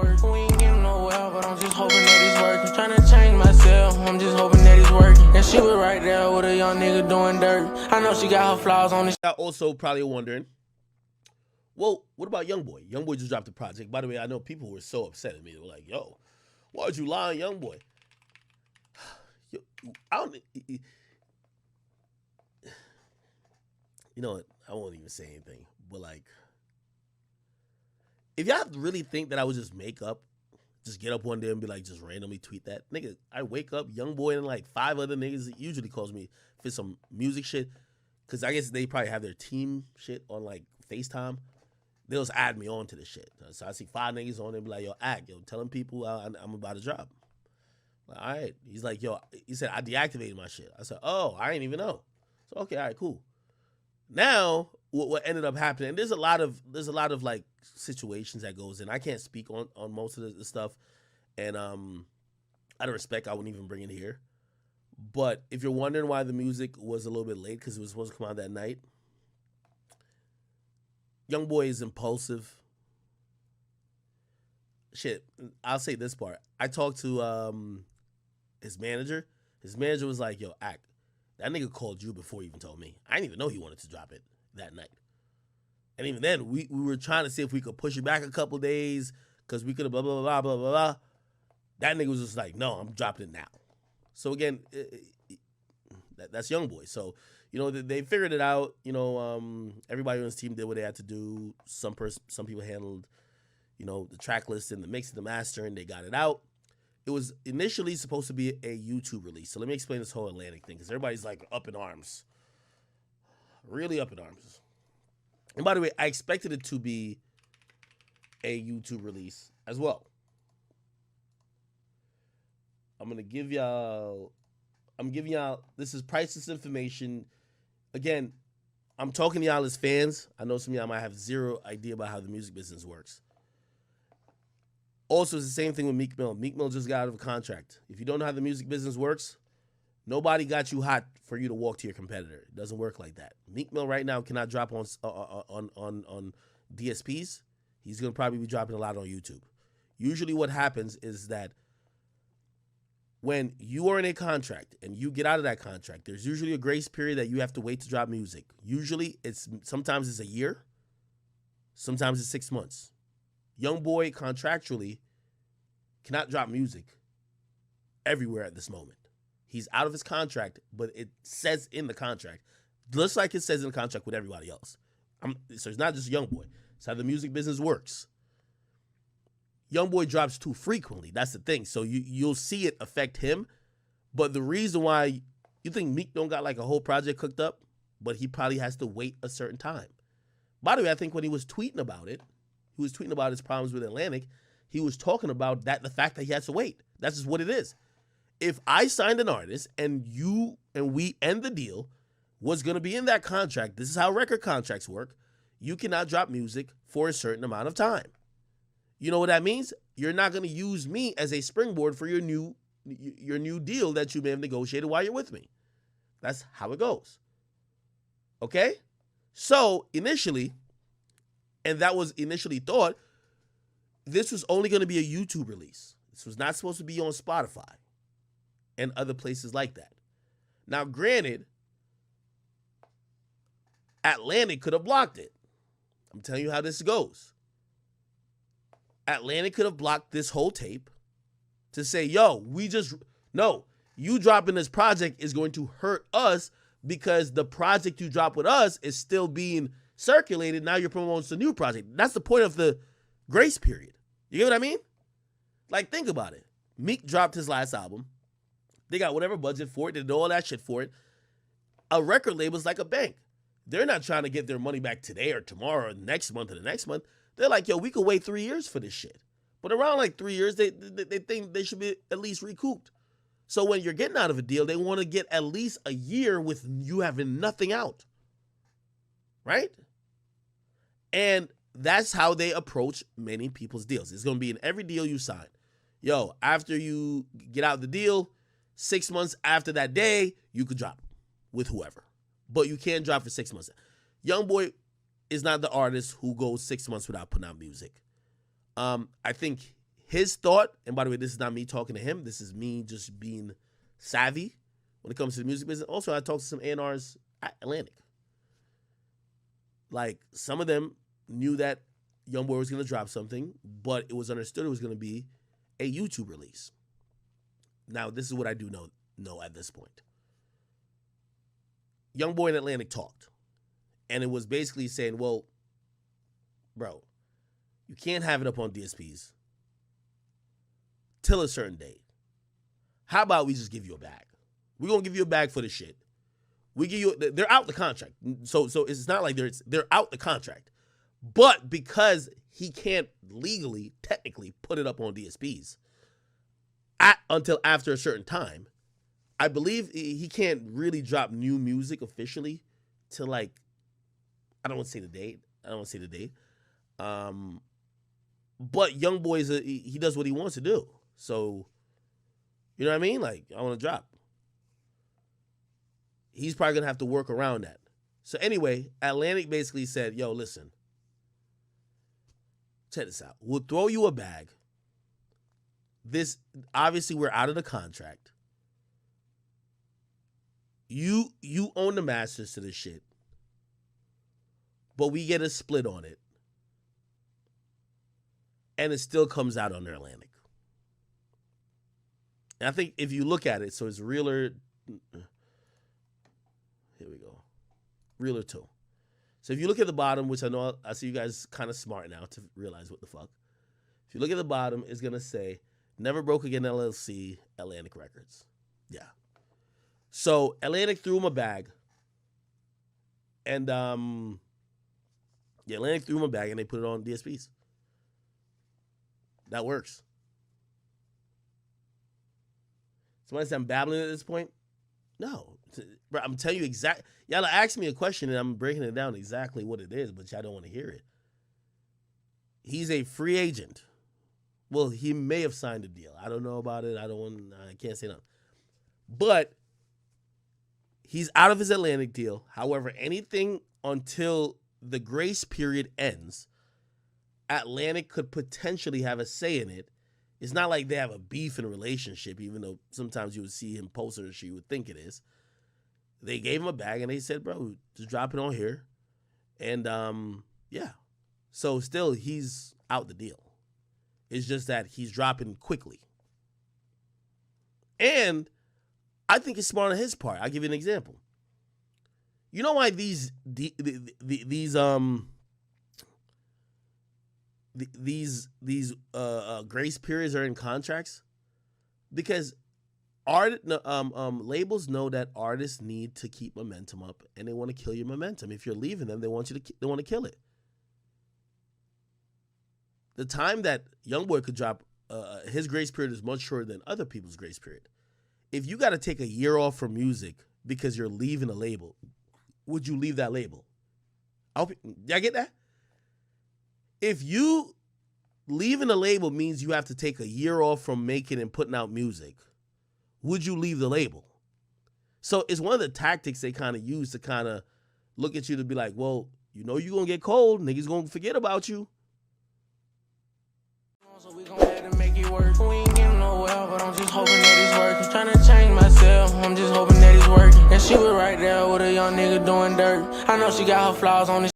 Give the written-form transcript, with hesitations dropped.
work. We ain't getting nowhere, but I'm just hoping that it's working. Trying to change myself, I'm just hoping that it's working. And she was right there with a young nigga doing dirt. I know she got her flaws on this. Also, probably wondering, well, what about Youngboy? Youngboy just dropped a project. By the way, I know people were so upset at me. They were like, yo, why'd you lie on Youngboy? I don't... You know what? I won't even say anything. But, like, if y'all really think that I would just make up, just get up one day and be like, just randomly tweet that, nigga, I wake up, Youngboy and like 5 other niggas that usually calls me for some music shit, because I guess they probably have their team shit on like FaceTime. They'll just add me on to this shit. So I see 5 niggas on there and be like, yo, telling people I'm about to drop. Like, all right. He's like, yo, he said, I deactivated my shit. I said, oh, I didn't even know. So, okay, all right, cool. Now, what ended up happening, there's a lot of like situations that goes in. I can't speak on most of the stuff. And out of respect, I wouldn't even bring it here. But if you're wondering why the music was a little bit late, because it was supposed to come out that night, Youngboy is impulsive. Shit, I'll say this part. I talked to his manager. His manager was like, yo, Ak, that nigga called you before he even told me. I didn't even know he wanted to drop it that night. And even then, we were trying to see if we could push it back a couple days because we could have blah, blah, blah, blah, blah, blah. That nigga was just like, no, I'm dropping it now. So again, that's Youngboy. So, you know, they figured it out. You know, everybody on his team did what they had to do. Some people handled, you know, the track list and the mix and the master, and they got it out. It was initially supposed to be a YouTube release. So let me explain this whole Atlantic thing, because everybody's like up in arms. Really up in arms. And by the way, I expected it to be a YouTube release as well. I'm giving y'all, this is priceless information. Again, I'm talking to y'all as fans. I know some of y'all might have zero idea about how the music business works. Also, it's the same thing with Meek Mill. Meek Mill just got out of a contract. If you don't know how the music business works, nobody got you hot for you to walk to your competitor. It doesn't work like that. Meek Mill right now cannot drop on DSPs. He's going to probably be dropping a lot on YouTube. Usually what happens is that when you are in a contract and you get out of that contract, there's usually a grace period that you have to wait to drop music. Usually sometimes it's a year, sometimes it's 6 months. Youngboy contractually cannot drop music everywhere at this moment. He's out of his contract, but it says in the contract, just like it says in the contract with everybody else. So it's not just Youngboy. It's how the music business works. Youngboy drops too frequently. That's the thing. So you'll see it affect him. But the reason why you think Meek don't got like a whole project cooked up, but he probably has to wait a certain time. By the way, I think when he was tweeting about it, he was tweeting about his problems with Atlantic, he was talking about the fact that he has to wait. That's just what it is. If I signed an artist and we end the deal, what's going to be in that contract, this is how record contracts work, you cannot drop music for a certain amount of time. You know what that means? You're not going to use me as a springboard for your new deal that you may have negotiated while you're with me. That's how it goes. Okay? So initially, and that was initially thought, this was only going to be a YouTube release. This was not supposed to be on Spotify and other places like that. Now, granted, Atlantic could have blocked it. I'm telling you how this goes. Atlantic could have blocked this whole tape to say, yo, you dropping this project is going to hurt us because the project you drop with us is still being circulated. Now you're promoting the new project. That's the point of the grace period. You get what I mean? Like, think about it. Meek dropped his last album. They got whatever budget for it. They did all that shit for it. A record label is like a bank. They're not trying to get their money back today or tomorrow or next month or the next month. They're like, yo, we could wait 3 years for this shit. But around like 3 years, they think they should be at least recouped. So when you're getting out of a deal, they want to get at least a year with you having nothing out. Right? And that's how they approach many people's deals. It's going to be in every deal you sign. Yo, after you get out the deal, 6 months after that day, you could drop with whoever. But you can't drop for 6 months. Youngboy is not the artist who goes 6 months without putting out music. I think his thought, and by the way, this is not me talking to him. This is me just being savvy when it comes to the music business. Also, I talked to some A&Rs at Atlantic. Like, some of them knew that Youngboy was going to drop something, but it was understood it was going to be a YouTube release. Now, this is what I do know at this point. Youngboy and Atlantic talked, and it was basically saying, well, bro, you can't have it up on DSPs till a certain date. How about we just give you a bag? We're going to give you a bag for the shit. We give you, they're out the contract. So it's not like they're out the contract. But because he can't legally, technically put it up on DSPs until after a certain time, I believe he can't really drop new music officially till, like, I don't want to say the date. But Youngboy he does what he wants to do. So, you know what I mean? Like, I want to drop. He's probably going to have to work around that. So anyway, Atlantic basically said, yo, listen, check this out. We'll throw you a bag. This, obviously, we're out of the contract. You own the masters to this shit. But we get a split on it. And it still comes out under Atlantic. And I think if you look at it, so it's Realer. Here we go. Realer 2. So if you look at the bottom, which I see you guys kind of smart now to realize what the fuck. If you look at the bottom, it's going to say, Never Broke Again LLC, Atlantic Records. Yeah. So Atlantic threw him a bag. And, yeah, Atlantic threw him a bag and they put it on DSPs. That works. Somebody said I'm babbling at this point? No. Bro, I'm telling you exactly. Y'all ask me a question and I'm breaking it down exactly what it is, but y'all don't want to hear it. He's a free agent. Well, he may have signed a deal. I don't know about it. I can't say nothing. But he's out of his Atlantic deal. However, anything until the grace period ends, Atlantic could potentially have a say in it. It's not like they have a beef in a relationship, even though sometimes you would see him post it or she would think it is. They gave him a bag and they said, bro, just drop it on here. And, yeah. So still, he's out the deal. It's just that he's dropping quickly. And I think it's smart on his part. I'll give you an example. You know why these grace periods are in contracts? Because labels know that artists need to keep momentum up, and they want to kill your momentum. If you're leaving them, they want to kill it. The time that Youngboy could drop, his grace period is much shorter than other people's grace period. If you got to take a year off from music because you're leaving a label, would you leave that label? Y'all get that? If you leaving a label means you have to take a year off from making and putting out music, would you leave the label? So it's one of the tactics they kind of use to kind of look at you to be like, well, you know you're going to get cold. Niggas going to forget about you. So we gon' have to make it work. We ain't getting nowhere, but I'm just hoping that it's working. Tryna change myself, I'm just hoping that it's working. And she was right there with a young nigga doing dirt. I know she got her flaws on this.